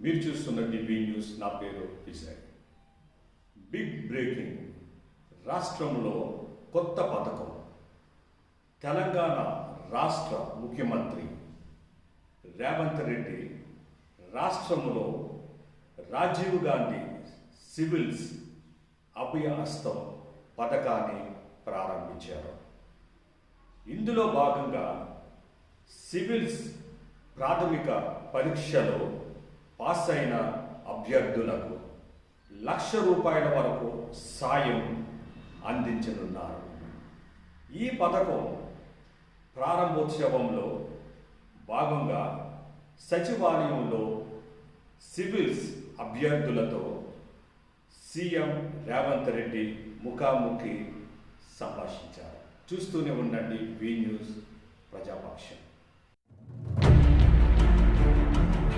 మీరు చూస్తున్న వి న్యూస్. నా పేరు విజయ్. Big breaking. రాష్ట్రంలో కొత్త పథకం. తెలంగాణ రాష్ట్ర ముఖ్యమంత్రి రేవంత్ రెడ్డి రాష్ట్రంలో రాజీవ్ గాంధీ సివిల్స్ అభయ హస్తం పథకాన్ని ప్రారంభించారు. ఇందులో భాగంగా సివిల్స్ ప్రాథమిక పరీక్షలో పాస్ అయిన అభ్యర్థులకు ₹1,00,000 వరకు సాయం అందించనున్నారు. ఈ పథకం ప్రారంభోత్సవంలో భాగంగా సచివాలయంలో సివిల్స్ అభ్యర్థులతో సీఎం రేవంత్ రెడ్డి ముఖాముఖి సంభాషించారు. చూస్తూనే ఉండండి వి న్యూస్ ప్రజాపక్షం.